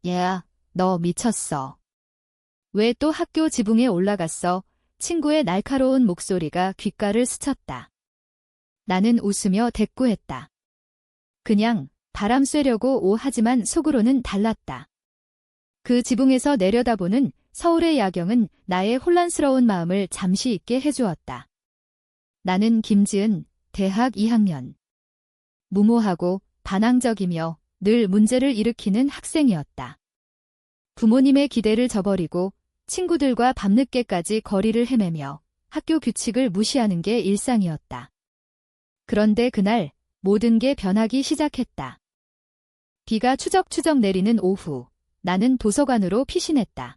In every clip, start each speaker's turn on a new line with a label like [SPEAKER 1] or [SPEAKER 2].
[SPEAKER 1] 얘야, 너 미쳤어. 왜 또 학교 지붕에 올라갔어? 친구의 날카로운 목소리가 귓가를 스쳤다. 나는 웃으며 대꾸했다. 그냥 바람 쐬려고 하지만 속으로는 달랐다. 그 지붕에서 내려다보는 서울의 야경은 나의 혼란스러운 마음을 잠시 잊게 해주었다. 나는 김지은, 대학 2학년. 무모하고 반항적이며 늘 문제를 일으키는 학생이었다. 부모님의 기대를 저버리고 친구들과 밤늦게까지 거리를 헤매며 학교 규칙을 무시하는 게 일상이었다. 그런데 그날 모든 게 변하기 시작했다. 비가 추적추적 내리는 오후, 나는 도서관으로 피신했다.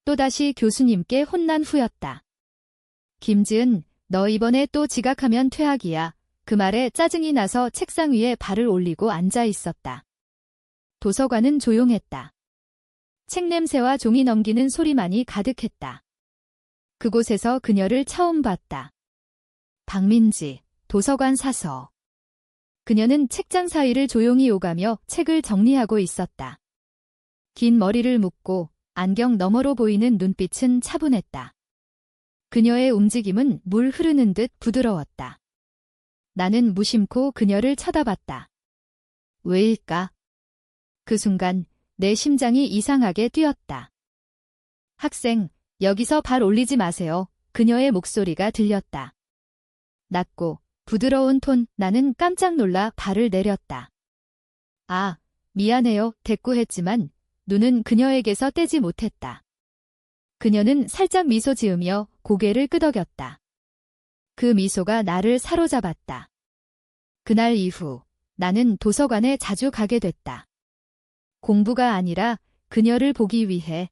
[SPEAKER 1] 또다시 교수님께 혼난 후였다. 김지은, 너 이번에 또 지각하면 퇴학이야. 그 말에 짜증이 나서 책상 위에 발을 올리고 앉아 있었다. 도서관은 조용했다. 책 냄새와 종이 넘기는 소리만이 가득했다. 그곳에서 그녀를 처음 봤다. 박민지, 도서관 사서. 그녀는 책장 사이를 조용히 오가며 책을 정리하고 있었다. 긴 머리를 묶고 안경 너머로 보이는 눈빛은 차분했다. 그녀의 움직임은 물 흐르는 듯 부드러웠다. 나는 무심코 그녀를 쳐다봤다. 왜일까? 그 순간 내 심장이 이상하게 뛰었다. 학생, 여기서 발 올리지 마세요. 그녀의 목소리가 들렸다. 낮고 부드러운 톤. 나는 깜짝 놀라 발을 내렸다. 아, 미안해요. 대꾸했지만 눈은 그녀에게서 떼지 못했다. 그녀는 살짝 미소 지으며 고개를 끄덕였다. 그 미소가 나를 사로잡았다. 그날 이후 나는 도서관에 자주 가게 됐다. 공부가 아니라 그녀를 보기 위해.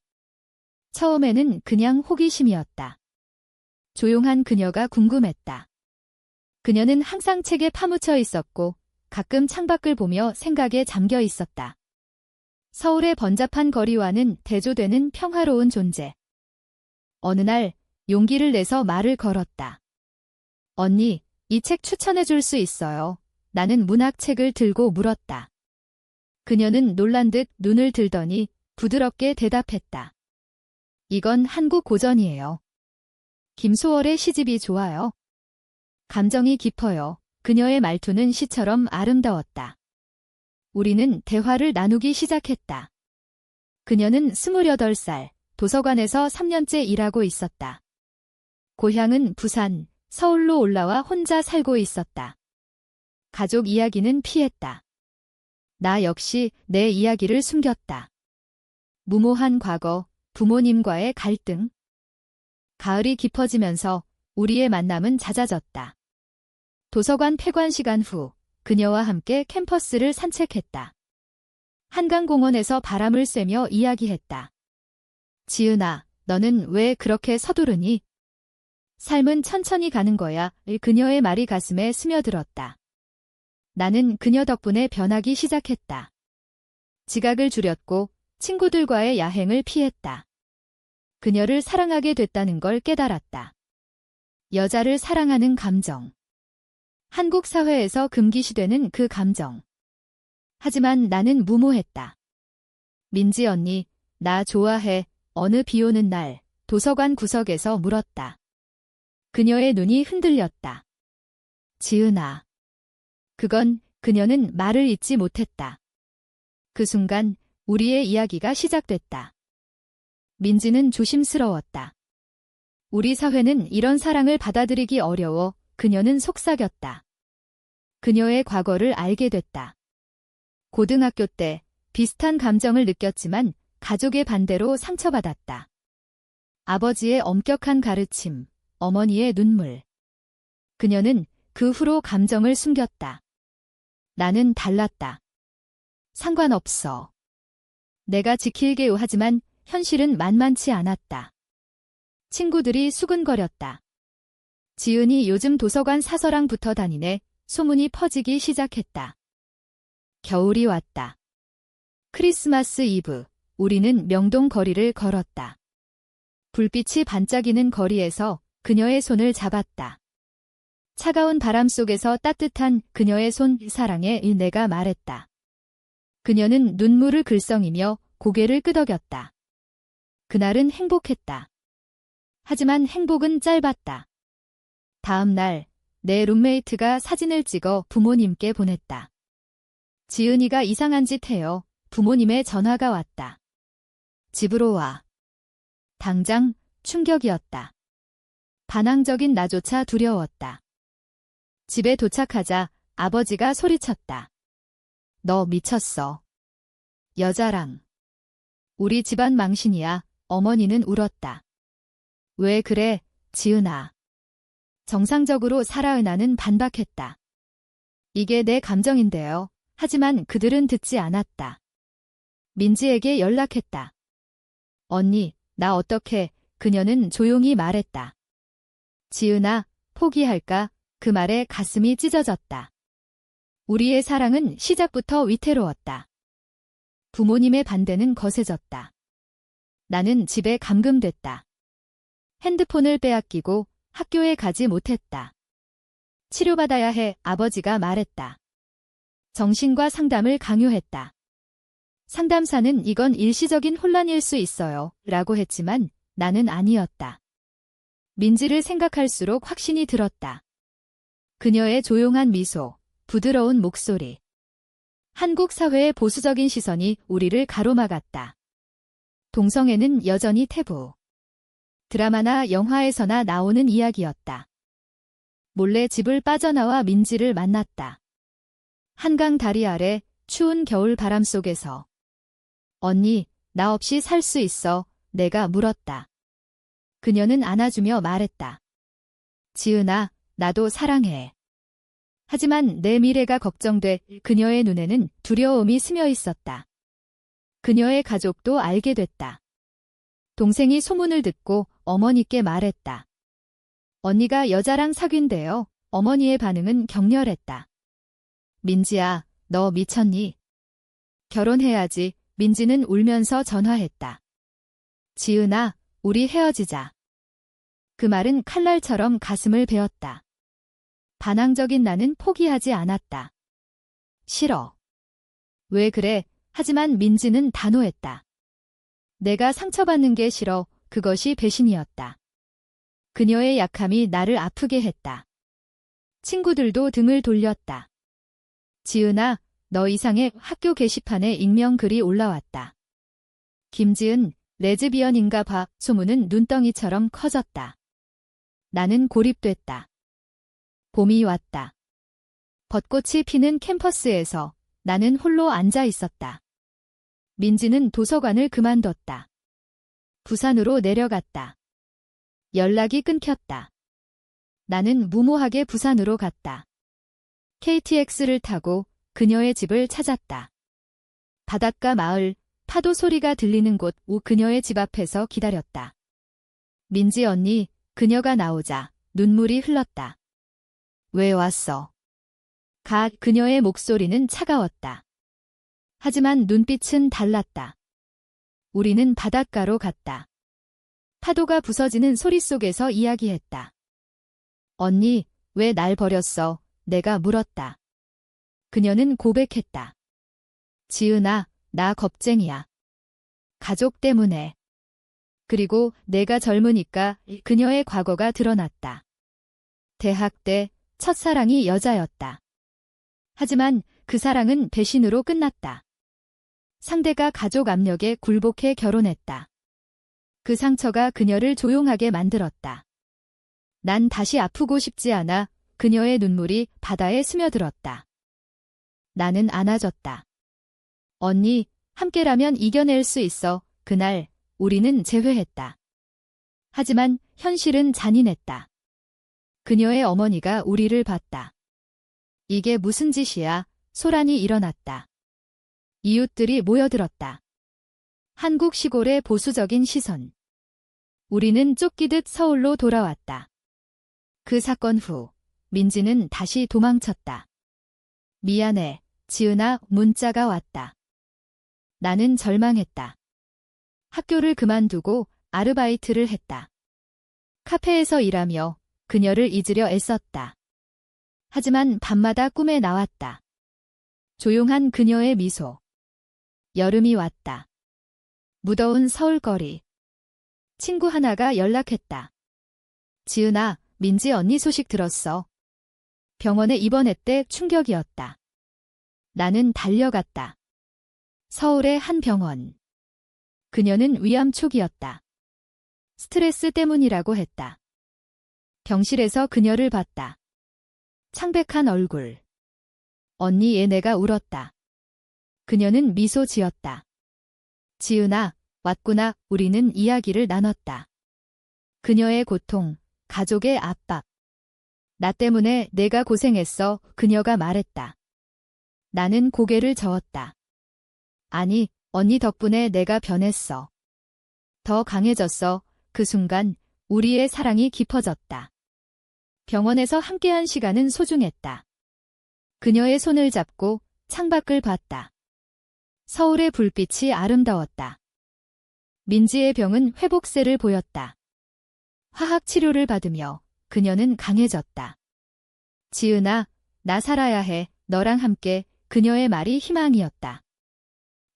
[SPEAKER 1] 처음에는 그냥 호기심이었다. 조용한 그녀가 궁금했다. 그녀는 항상 책에 파묻혀 있었고 가끔 창밖을 보며 생각에 잠겨 있었다. 서울의 번잡한 거리와는 대조되는 평화로운 존재. 어느 날 용기를 내서 말을 걸었다. 언니, 이 책 추천해 줄 수 있어요? 나는 문학책을 들고 물었다. 그녀는 놀란 듯 눈을 들더니 부드럽게 대답했다. 이건 한국 고전이에요. 김소월의 시집이 좋아요. 감정이 깊어요. 그녀의 말투는 시처럼 아름다웠다. 우리는 대화를 나누기 시작했다. 그녀는 28살, 도서관에서 3년째 일하고 있었다. 고향은 부산, 서울로 올라와 혼자 살고 있었다. 가족 이야기는 피했다. 나 역시 내 이야기를 숨겼다. 무모한 과거, 부모님과의 갈등. 가을이 깊어지면서 우리의 만남은 잦아졌다. 도서관 폐관 시간 후 그녀와 함께 캠퍼스를 산책했다. 한강공원에서 바람을 쐬며 이야기했다. 지은아, 너는 왜 그렇게 서두르니? 삶은 천천히 가는 거야. 그녀의 말이 가슴에 스며들었다. 나는 그녀 덕분에 변하기 시작했다. 지각을 줄였고 친구들과의 야행을 피했다. 그녀를 사랑하게 됐다는 걸 깨달았다. 여자를 사랑하는 감정. 한국 사회에서 금기시되는 그 감정. 하지만 나는 무모했다. 민지 언니, 나 좋아해. 어느 비 오는 날 도서관 구석에서 물었다. 그녀의 눈이 흔들렸다. 지은아. 그녀는 말을 잇지 못했다. 그 순간 우리의 이야기가 시작됐다. 민지는 조심스러웠다. 우리 사회는 이런 사랑을 받아들이기 어려워. 그녀는 속삭였다. 그녀의 과거를 알게 됐다. 고등학교 때 비슷한 감정을 느꼈지만 가족의 반대로 상처받았다. 아버지의 엄격한 가르침, 어머니의 눈물. 그녀는 그 후로 감정을 숨겼다. 나는 달랐다. 상관없어. 내가 지킬게요. 하지만 현실은 만만치 않았다. 친구들이 수근거렸다. 지은이 요즘 도서관 사서랑 붙어 다니네. 소문이 퍼지기 시작했다. 겨울이 왔다. 크리스마스 이브, 우리는 명동 거리를 걸었다. 불빛이 반짝이는 거리에서 그녀의 손을 잡았다. 차가운 바람 속에서 따뜻한 그녀의 손, 사랑해. 내가 말했다. 그녀는 눈물을 글썽이며 고개를 끄덕였다. 그날은 행복했다. 하지만 행복은 짧았다. 다음 날, 내 룸메이트가 사진을 찍어 부모님께 보냈다. 지은이가 이상한 짓 해요. 부모님의 전화가 왔다. 집으로 와. 당장 충격이었다. 반항적인 나조차 두려웠다. 집에 도착하자 아버지가 소리쳤다. 너 미쳤어. 여자랑. 우리 집안 망신이야. 어머니는 울었다. 왜 그래, 지은아. 정상적으로 살아. 은하는 반박했다. 이게 내 감정인데요. 하지만 그들은 듣지 않았다. 민지에게 연락했다. 언니, 나 어떡해. 그녀는 조용히 말했다. 지은아, 포기할까? 그 말에 가슴이 찢어졌다. 우리의 사랑은 시작부터 위태로웠다. 부모님의 반대는 거세졌다. 나는 집에 감금됐다. 핸드폰을 빼앗기고 학교에 가지 못했다. 치료받아야 해, 아버지가 말했다. 정신과 상담을 강요했다. 상담사는 이건 일시적인 혼란일 수 있어요, 라고 했지만 나는 아니었다. 민지를 생각할수록 확신이 들었다. 그녀의 조용한 미소, 부드러운 목소리. 한국 사회의 보수적인 시선이 우리를 가로막았다. 동성애는 여전히 태부. 드라마나 영화에서나 나오는 이야기였다. 몰래 집을 빠져나와 민지를 만났다. 한강 다리 아래 추운 겨울 바람 속에서. 언니, 나 없이 살 수 있어. 내가 물었다. 그녀는 안아주며 말했다. 지은아, 나도 사랑해. 하지만 내 미래가 걱정돼. 그녀의 눈에는 두려움이 스며 있었다. 그녀의 가족도 알게 됐다. 동생이 소문을 듣고 어머니께 말했다. 언니가 여자랑 사귄대요. 어머니의 반응은 격렬했다. 민지야, 너 미쳤니? 결혼해야지. 민지는 울면서 전화했다. 지은아, 우리 헤어지자. 그 말은 칼날처럼 가슴을 베었다. 반항적인 나는 포기하지 않았다. 싫어. 왜 그래? 하지만 민지는 단호했다. 내가 상처받는 게 싫어. 그것이 배신이었다. 그녀의 약함이 나를 아프게 했다. 친구들도 등을 돌렸다. 지은아, 너 이상해. 학교 게시판에 익명글이 올라왔다. 김지은, 레즈비언인가 봐. 소문은 눈덩이처럼 커졌다. 나는 고립됐다. 봄이 왔다. 벚꽃이 피는 캠퍼스에서 나는 홀로 앉아 있었다. 민지는 도서관을 그만뒀다. 부산으로 내려갔다. 연락이 끊겼다. 나는 무모하게 부산으로 갔다. KTX를 타고 그녀의 집을 찾았다. 바닷가 마을, 파도 소리가 들리는 곳, 그녀의 집 앞에서 기다렸다. 민지 언니, 그녀가 나오자 눈물이 흘렀다. 왜 왔어? 그녀의 목소리는 차가웠다. 하지만 눈빛은 달랐다. 우리는 바닷가로 갔다. 파도가 부서지는 소리 속에서 이야기했다. 언니, 왜 날 버렸어? 내가 물었다. 그녀는 고백했다. 지은아, 나 겁쟁이야. 가족 때문에. 그리고 내가 젊으니까. 그녀의 과거가 드러났다. 대학 때 첫사랑이 여자였다. 하지만 그 사랑은 배신으로 끝났다. 상대가 가족 압력에 굴복해 결혼했다. 그 상처가 그녀를 조용하게 만들었다. 난 다시 아프고 싶지 않아. 그녀의 눈물이 바다에 스며들었다. 나는 안아줬다. 언니, 함께라면 이겨낼 수 있어. 그날 우리는 재회했다. 하지만 현실은 잔인했다. 그녀의 어머니가 우리를 봤다. 이게 무슨 짓이야? 소란이 일어났다. 이웃들이 모여들었다. 한국 시골의 보수적인 시선. 우리는 쫓기듯 서울로 돌아왔다. 그 사건 후 민지는 다시 도망쳤다. 미안해, 지은아. 문자가 왔다. 나는 절망했다. 학교를 그만두고 아르바이트를 했다. 카페에서 일하며 그녀를 잊으려 애썼다. 하지만 밤마다 꿈에 나왔다. 조용한 그녀의 미소. 여름이 왔다. 무더운 서울거리. 친구 하나가 연락했다. 지은아, 민지 언니 소식 들었어. 병원에 입원했대. 충격이었다. 나는 달려갔다. 서울의 한 병원. 그녀는 위암 초기였다. 스트레스 때문이라고 했다. 병실에서 그녀를 봤다. 창백한 얼굴. 언니 얘네가 울었다. 그녀는 미소 지었다. 지은아, 왔구나. 우리는 이야기를 나눴다. 그녀의 고통, 가족의 압박. 나 때문에 내가 고생했어. 그녀가 말했다. 나는 고개를 저었다. 아니, 언니 덕분에 내가 변했어. 더 강해졌어. 그 순간 우리의 사랑이 깊어졌다. 병원에서 함께한 시간은 소중했다. 그녀의 손을 잡고 창밖을 봤다. 서울의 불빛이 아름다웠다. 민지의 병은 회복세를 보였다. 화학 치료를 받으며 그녀는 강해졌다. 지은아, 나 살아야 해. 너랑 함께. 그녀의 말이 희망이었다.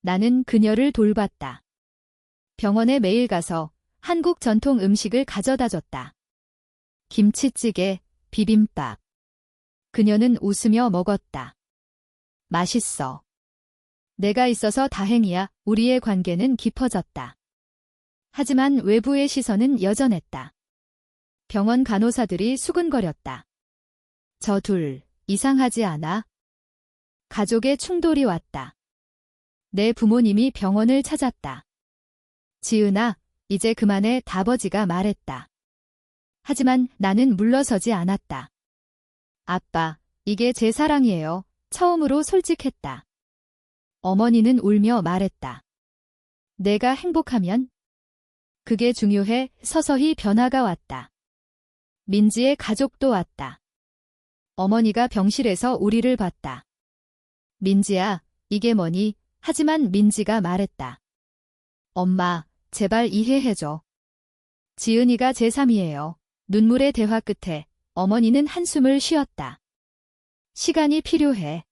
[SPEAKER 1] 나는 그녀를 돌봤다. 병원에 매일 가서 한국 전통 음식을 가져다 줬다. 김치찌개, 비빔밥. 그녀는 웃으며 먹었다. 맛있어. 내가 있어서 다행이야. 우리의 관계는 깊어졌다. 하지만 외부의 시선은 여전했다. 병원 간호사들이 수근거렸다. 저 둘, 이상하지 않아? 가족의 충돌이 왔다. 내 부모님이 병원을 찾았다. 지은아, 이제 그만해. 다버지가 말했다. 하지만 나는 물러서지 않았다. 아빠, 이게 제 사랑이에요. 처음으로 솔직했다. 어머니는 울며 말했다. 내가 행복하면? 그게 중요해. 서서히 변화가 왔다. 민지의 가족도 왔다. 어머니가 병실에서 우리를 봤다. 민지야, 이게 뭐니? 하지만 민지가 말했다. 엄마, 제발 이해해줘. 지은이가 제3이에요. 눈물의 대화 끝에 어머니는 한숨을 쉬었다. 시간이 필요해.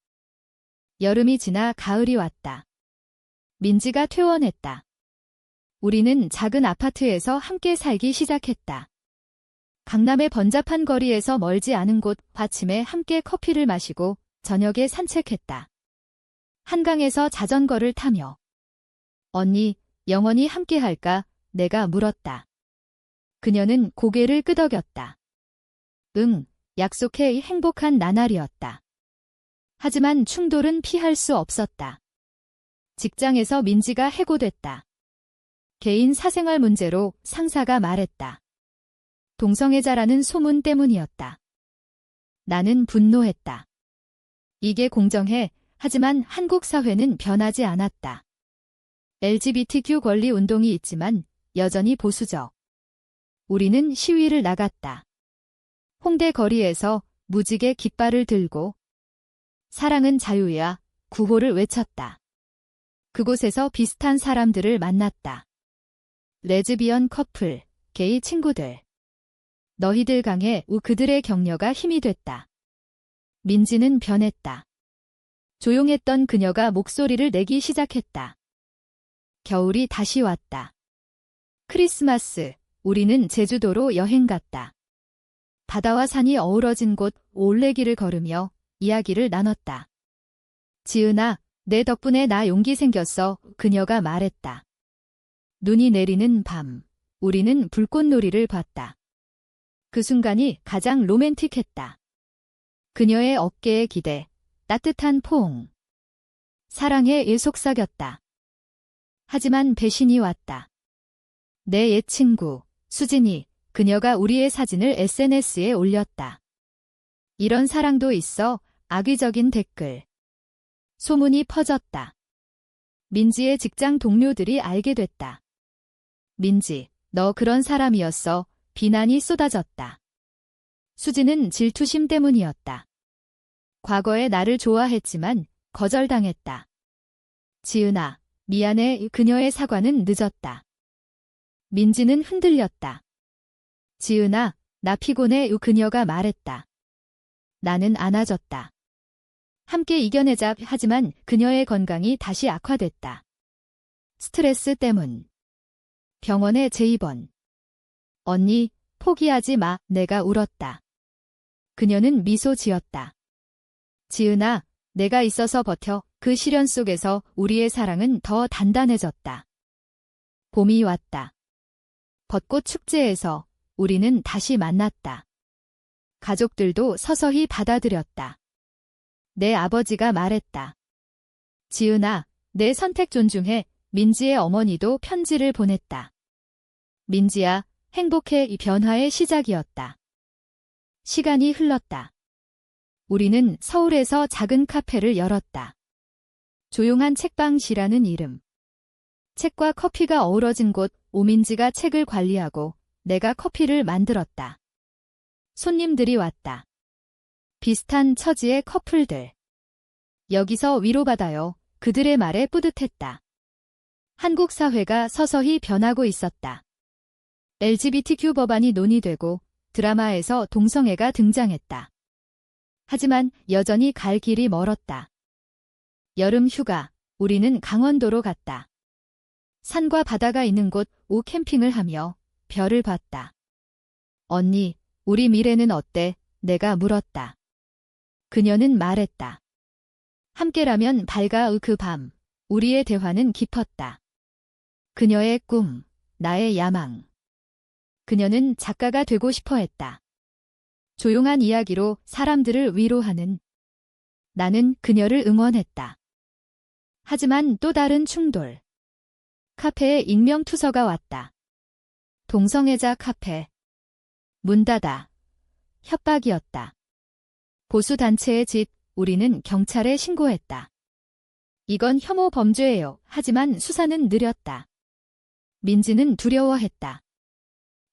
[SPEAKER 1] 여름이 지나 가을이 왔다. 민지가 퇴원했다. 우리는 작은 아파트에서 함께 살기 시작했다. 강남의 번잡한 거리에서 멀지 않은 곳 밭침에 함께 커피를 마시고 저녁에 산책했다. 한강에서 자전거를 타며. 언니, 영원히 함께 할까? 내가 물었다. 그녀는 고개를 끄덕였다. 응, 약속해. 행복한 나날이었다. 하지만 충돌은 피할 수 없었다. 직장에서 민지가 해고됐다. 개인 사생활 문제로 상사가 말했다. 동성애자라는 소문 때문이었다. 나는 분노했다. 이게 공정해. 하지만 한국 사회는 변하지 않았다. LGBTQ 권리 운동이 있지만 여전히 보수적. 우리는 시위를 나갔다. 홍대 거리에서 무지개 깃발을 들고 사랑은 자유야, 구호를 외쳤다. 그곳에서 비슷한 사람들을 만났다. 레즈비언 커플, 게이 친구들. 너희들 강해. 그들의 격려가 힘이 됐다. 민지는 변했다. 조용했던 그녀가 목소리를 내기 시작했다. 겨울이 다시 왔다. 크리스마스, 우리는 제주도로 여행 갔다. 바다와 산이 어우러진 곳 올레길을 걸으며 이야기를 나눴다. 지은아, 내 덕분에 나 용기 생겼어. 그녀가 말했다. 눈이 내리는 밤, 우리는 불꽃놀이를 봤다. 그 순간이 가장 로맨틱했다. 그녀의 어깨에 기대, 따뜻한 포옹. 사랑에 속삭였다. 하지만 배신이 왔다. 내 옛 친구, 수진이, 그녀가 우리의 사진을 SNS에 올렸다. 이런 사랑도 있어. 악의적인 댓글. 소문이 퍼졌다. 민지의 직장 동료들이 알게 됐다. 민지, 너 그런 사람이었어. 비난이 쏟아졌다. 수지는 질투심 때문이었다. 과거에 나를 좋아했지만 거절당했다. 지은아, 미안해. 그녀의 사과는 늦었다. 민지는 흔들렸다. 지은아, 나 피곤해. 그녀가 말했다. 나는 안아줬다. 함께 이겨내자. 하지만 그녀의 건강이 다시 악화됐다. 스트레스 때문. 병원에 재입원. 언니, 포기하지 마. 내가 울었다. 그녀는 미소 지었다. 지은아, 내가 있어서 버텨. 그 시련 속에서 우리의 사랑은 더 단단해졌다. 봄이 왔다. 벚꽃 축제에서 우리는 다시 만났다. 가족들도 서서히 받아들였다. 내 아버지가 말했다. 지은아, 내 선택 존중해. 민지의 어머니도 편지를 보냈다. 민지야, 행복해. 이 변화의 시작이었다. 시간이 흘렀다. 우리는 서울에서 작은 카페를 열었다. 조용한 책방이라는 이름. 책과 커피가 어우러진 곳. 오민지가 책을 관리하고 내가 커피를 만들었다. 손님들이 왔다. 비슷한 처지의 커플들. 여기서 위로받아요. 그들의 말에 뿌듯했다. 한국 사회가 서서히 변하고 있었다. LGBTQ 법안이 논의되고 드라마에서 동성애가 등장했다. 하지만 여전히 갈 길이 멀었다. 여름 휴가, 우리는 강원도로 갔다. 산과 바다가 있는 곳 오 캠핑을 하며 별을 봤다. 언니, 우리 미래는 어때? 내가 물었다. 그녀는 말했다. 함께라면 밝아. 그 밤, 우리의 대화는 깊었다. 그녀의 꿈, 나의 야망. 그녀는 작가가 되고 싶어 했다. 조용한 이야기로 사람들을 위로하는. 나는 그녀를 응원했다. 하지만 또 다른 충돌. 카페에 익명투서가 왔다. 동성애자 카페. 문 닫아. 협박이었다. 보수단체의 짓. 우리는 경찰에 신고했다. 이건 혐오 범죄예요. 하지만 수사는 느렸다. 민지는 두려워했다.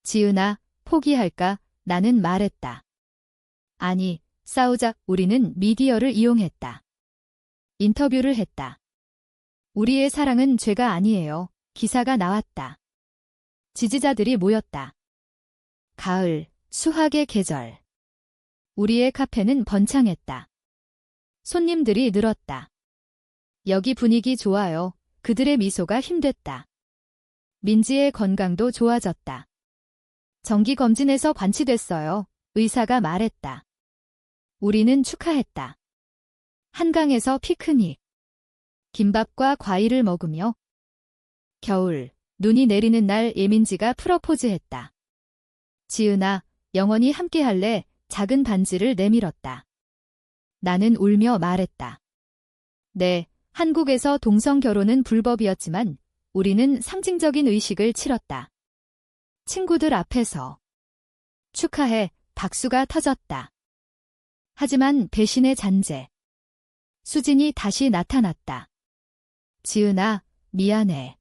[SPEAKER 1] 지은아, 포기할까? 나는 말했다. 아니, 싸우자. 우리는 미디어를 이용했다. 인터뷰를 했다. 우리의 사랑은 죄가 아니에요. 기사가 나왔다. 지지자들이 모였다. 가을, 수학의 계절. 우리의 카페는 번창했다. 손님들이 늘었다. 여기 분위기 좋아요. 그들의 미소가 힘됐다. 민지의 건강도 좋아졌다. 정기검진에서 완치됐어요. 의사가 말했다. 우리는 축하했다. 한강에서 피크닉. 김밥과 과일을 먹으며. 겨울, 눈이 내리는 날 예민지가 프러포즈했다. 지은아, 영원히 함께할래? 작은 반지를 내밀었다. 나는 울며 말했다. 네, 한국에서 동성 결혼은 불법이었지만 우리는 상징적인 의식을 치렀다. 친구들 앞에서. 축하해, 박수가 터졌다. 하지만 배신의 잔재. 수진이 다시 나타났다. 지은아, 미안해.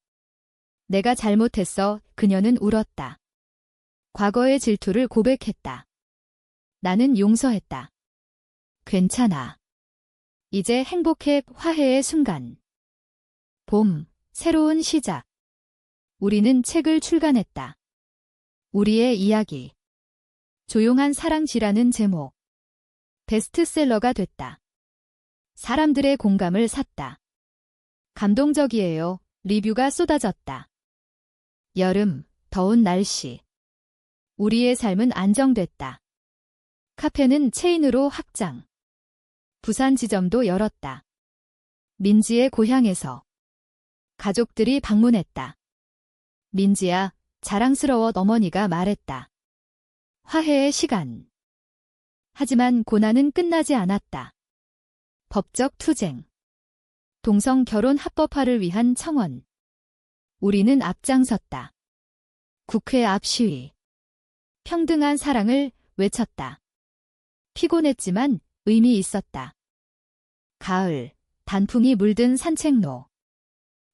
[SPEAKER 1] 내가 잘못했어. 그녀는 울었다. 과거의 질투를 고백했다. 나는 용서했다. 괜찮아. 이제 행복해. 화해의 순간. 봄, 새로운 시작. 우리는 책을 출간했다. 우리의 이야기. 조용한 사랑지라는 제목. 베스트셀러가 됐다. 사람들의 공감을 샀다. 감동적이에요. 리뷰가 쏟아졌다. 여름, 더운 날씨. 우리의 삶은 안정됐다. 카페는 체인으로 확장. 부산 지점도 열었다. 민지의 고향에서. 가족들이 방문했다. 민지야, 자랑스러워. 어머니가 말했다. 화해의 시간. 하지만 고난은 끝나지 않았다. 법적 투쟁. 동성 결혼 합법화를 위한 청원. 우리는 앞장섰다. 국회 앞 시위. 평등한 사랑을 외쳤다. 피곤했지만 의미 있었다. 가을, 단풍이 물든 산책로.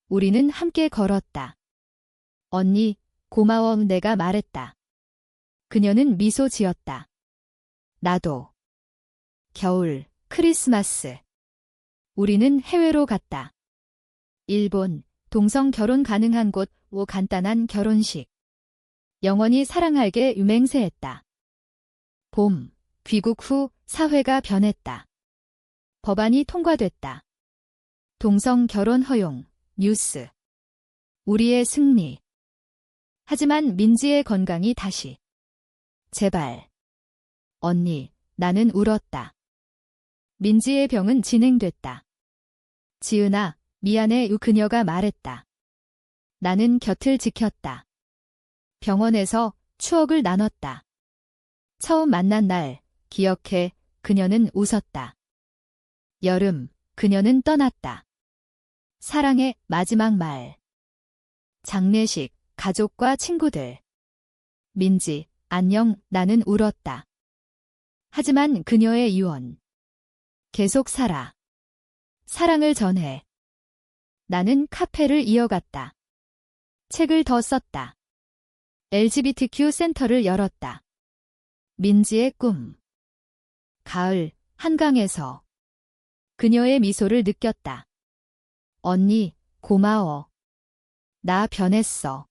[SPEAKER 1] 우리는 함께 걸었다. 언니, 고마워. 내가 말했다. 그녀는 미소 지었다. 나도. 겨울, 크리스마스. 우리는 해외로 갔다. 일본, 동성 결혼 가능한 곳. 간단한 결혼식. 영원히 사랑할게. 맹세했다. 봄, 귀국 후 사회가 변했다. 법안이 통과됐다. 동성 결혼 허용, 뉴스. 우리의 승리. 하지만 민지의 건강이 다시. 제발. 언니, 나는 울었다. 민지의 병은 진행됐다. 지은아, 미안해. 그녀가 말했다. 나는 곁을 지켰다. 병원에서 추억을 나눴다. 처음 만난 날, 기억해. 그녀는 웃었다. 여름, 그녀는 떠났다. 사랑의 마지막 말. 장례식, 가족과 친구들. 민지, 안녕. 나는 울었다. 하지만 그녀의 유언. 계속 살아. 사랑을 전해. 나는 카페를 이어갔다. 책을 더 썼다. LGBTQ 센터를 열었다. 민지의 꿈. 가을, 한강에서. 그녀의 미소를 느꼈다. 언니, 고마워. 나 변했어.